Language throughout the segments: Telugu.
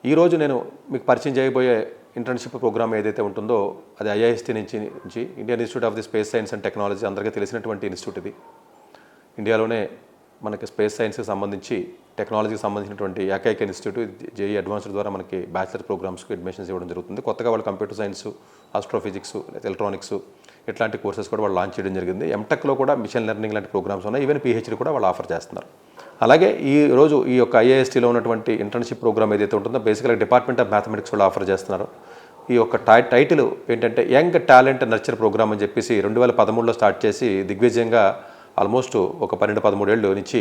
ఈరోజు నేను మీకు పరిచయం చేయబోయే ఇంటర్న్షిప్ ప్రోగ్రామ్ ఏదైతే ఉంటుందో అది ఐఐఎస్టీ నుంచి Indian institute of the space science and technology, అందరికీ తెలిసినటువంటి ఇన్స్టిట్యూట్ ఇది. ఇండియాలోనే మనకి స్పేస్ సైన్స్కి సంబంధించి టెక్నాలజీకి సంబంధించినటువంటి ఏకైక ఇన్స్టిట్యూట్. జేఈ అడ్వాన్స్డ్ ద్వారా మనకి బ్యాచిలర్ ప్రోగ్రామ్స్కి అడ్మిషన్స్ ఇవ్వడం జరుగుతుంది. కొత్తగా వాళ్ళు కంప్యూటర్ సైన్స్, ఆస్ట్రోఫిజిక్స్, ఎలక్ట్రానిక్స్ ఇట్లాంటి కోర్సెస్ కూడా వాళ్ళు లాంచ్ చేయడం జరిగింది. ఎంటెక్లో కూడా మిషన్ లెర్నింగ్ లాంటి ప్రోగ్రామ్స్ ఉన్నాయి. ఈవెన్ పిహెచ్డీ కూడా వాళ్ళు ఆఫర్ చేస్తున్నారు. అలాగే ఈరోజు ఈ యొక్క ఐఐఎస్టీలో ఉన్నటువంటి ఇంటర్న్షిప్ ప్రోగ్రామ్ ఏదైతే ఉంటుందో బేసికల్గా డిపార్ట్మెంట్ ఆఫ్ మ్యాథమెటిక్స్ వాళ్ళు ఆఫర్ చేస్తున్నారు. ఈ యొక్క టైటిల్ ఏంటంటే యంగ్ టాలెంట్ నర్చర్ ప్రోగ్రామ్ అని చెప్పేసి 2013లో స్టార్ట్ చేసి దిగ్విజయంగా ఆల్మోస్ట్ ఒక 12-13 ఏళ్ళు నుంచి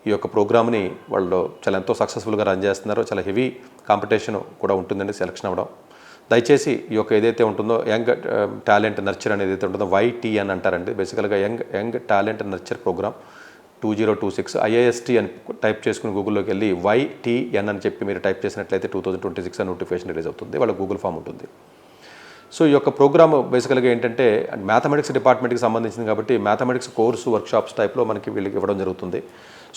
ఈ యొక్క ప్రోగ్రామ్ని వాళ్ళు చాలా ఎంతో సక్సెస్ఫుల్గా రన్ చేస్తున్నారు. చాలా హెవీ కాంపిటీషన్ కూడా ఉంటుందండి సెలక్షన్ అవ్వడం. దయచేసి ఈ యొక్క ఏదైతే ఉంటుందో యంగ్ టాలెంట్ నర్చర్ అనేది ఏదైతే ఉంటుందో YTN అంటారండి. బేసికల్గా young talent nurture program 2026 IIST అని టైప్ చేసుకుని గూగుల్లోకి వెళ్ళి YTN అని చెప్పి మీరు టైప్ చేసినట్లయితే 2026 అని నోటిఫికేషన్ రిలీజ్ అవుతుంది. వాళ్ళ గూగుల్ ఫామ్ ఉంటుంది. సో ఈ యొక్క ప్రోగ్రామ్ బేసికల్గా ఏంటంటే మ్యాథమెటిక్స్ డిపార్ట్మెంట్కి సంబంధించింది కాబట్టి మ్యాథమెటిక్స్ కోర్సు వర్క్షాప్స్ టైప్లో మనకి వీళ్ళకి ఇవ్వడం జరుగుతుంది.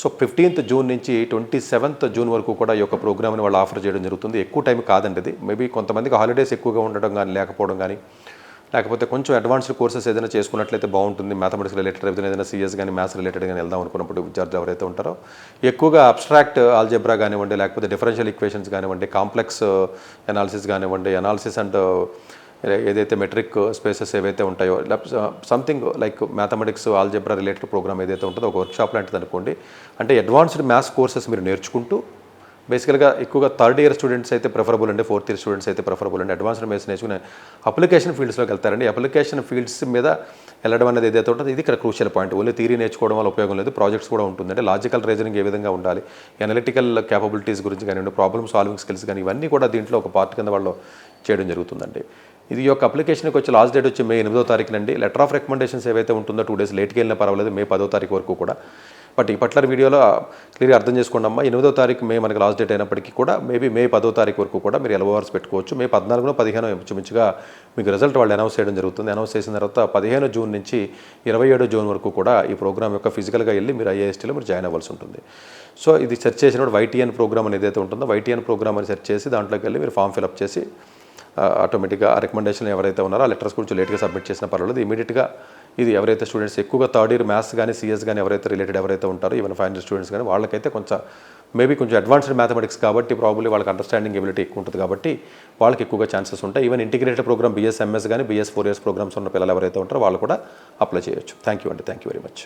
సో 15th జూన్ నుంచి 27th జూన్ వరకు కూడా ఈ యొక్క ప్రోగ్రామ్ని వాళ్ళు ఆఫర్ చేయడం జరుగుతుంది. ఎక్కువ టైం కాదండి ఇది. మేబీ కొంతమందికి హాలిడేస్ ఎక్కువగా ఉండడం కానీ లేకపోవడం కానీ, లేకపోతే కొంచెం అడ్వాన్స్డ్ కోర్సెస్ ఏదైనా చేసుకున్నట్లయితే బాగుంటుంది. మ్యాథమెటిక్స్ రిలేటెడ్ ఏదైనా సిఎస్ కానీ మ్యాథ్స్ రిలేటెడ్ కానీ వెళ్దాం అనుకున్నప్పుడు విద్యార్థులు ఎవరైతే ఉంటారో ఎక్కువగా అబ్స్ట్రాక్ట్ ఆల్జెబ్రా కానివ్వండి, లేకపోతే డిఫరెన్షియల్ ఈక్వేషన్స్ కానివ్వండి, కాంప్లెక్స్ అనాలిసిస్ కానివ్వండి, అనాలిసిస్ అండ్ ఏదైతే మెట్రిక్ స్పేసెస్ ఏవైతే ఉంటాయో something like mathematics algebra related program ఏదైతే ఉంటుందో ఒక వర్క్షాప్ లాంటిది అనుకోండి. అంటే అడ్వాన్స్డ్ మ్యాథ్స్ కోర్సెస్ మీరు నేర్చుకుంటూ బేసికల్గా ఎక్కువగా 3rd ఇయర్ స్టూడెంట్స్ అయితే ప్రిఫరబుల్ అండి, 4th ఇయర్ స్టూడెంట్స్ అయితే ప్రిఫరబుల్ అండి. అడ్వాన్స్డ్ మ్యాథ్స్ నేర్చుకునే అప్లికేషన్ ఫీల్డ్స్లోకి వెళ్తారండి. అప్లికేషన్ ఫీల్డ్స్ మీద వెళ్ళడం అనేది ఏదైతే ఉంటుందో ఇది ఇక్కడ క్రూషియల్ పాయింట్. ఓన్లీ థియరీ నేర్చుకోవడం వల్ల ఉపయోగం లేదు, ప్రాజెక్ట్స్ కూడా ఉంటుందండి. లాజికల్ రీజనింగ్ ఏ విధంగా ఉండాలి, అనలిటికల్ క్యాపబిలిటీస్ గురించి కానివ్వండి, ప్రాబ్లమ్ సాల్వింగ్ స్కిల్స్ కానీ ఇవన్నీ కూడా దీంట్లో ఒక పార్ట్ కింద వాళ్ళు చేయడం జరుగుతుందండి. ఇది యొక్క అప్లికేషన్కి వచ్చి లాస్ట్ డేట్ వచ్చి మే 8వ తారీఖునండి. లెటర్ ఆఫ్ రికమెండేషన్స్ ఏవైతే ఉంటుందో 2 days లేట్కి వెళ్ళినా పర్వాలేదు, మే 10వ తారీఖు వరకు కూడా. బట్ ఈ పర్టికులర్ వీడియోలో క్లియర్గా అర్థం చేసుకోండి అమ్మా. 8వ తారీఖు మే మనకి లాస్ట్ డేట్ అయినప్పటికీ కూడా మేబీ మే 10వ తారీఖు వరకు కూడా మీరు LORs పెట్టుకోవచ్చు. మే 14, 15 ఇంచుమించుగా మీకు రిజల్ట్ వాళ్ళు అనౌన్స్ చేయడం జరుగుతుంది. అనౌన్స్ చేసిన తర్వాత 15 జూన్ నుంచి 27 జూన్ వరకు కూడా ఈ ప్రోగ్రామ్ యొక్క ఫిజికల్గా వెళ్ళి మీరు ఐఐఎస్టీలో మీరు జాయిన్ అవ్వాల్సి ఉంటుంది. సో ఇది సెర్చ్ చేసినప్పుడు YTN ప్రోగ్రామ్ అని ఏదైతే ఉంటుందో YTN ప్రోగ్రామ్ అని సెర్చ్ చేసి దాంట్లోకి వెళ్ళి మీరు ఫామ్ ఫిల్అప్ చేసి ఆటోమేటిక్గా ఆ రికమెండేషన్ ఎవరైతే ఉన్నారో ఆ లెటర్స్ కొంచెం లేట్గా సబ్మిట్ చేసిన పర్వాలేదు. ఇమీడియట్గా ఇది ఎవరైతే స్టూడెంట్స్ ఎక్కువగా 3rd ఇయర్ మ్యాథ్స్ కానీ సిఎస్ కానీ ఎవరైతే రిలేటెడ్ ఎవరైతే ఉంటారో ఈవెన్ ఫైనల్ స్టూడెంట్స్ కానీ వాళ్ళకైతే కొంచెం అడ్వాన్స్డ్ మ్యాథమెటిక్స్ కాబట్టి ప్రాబ్లీ వాళ్ళకి అండర్స్టాండింగ్ ఎబిలిటీ ఎక్కువ ఉంటుంది కాబట్టి వాళ్ళకి ఎక్కువగా ఛాన్సెస్ ఉంటాయి. Even integrated program BS MS కానీ BS 4 years ప్రోగ్రామ్స్ ఉన్న పిల్లలు ఎవరైతే ఉంటారో వాళ్ళు కూడా అప్లై చేయొచ్చు. థ్యాంక్ యూ అండి. Thank you very much.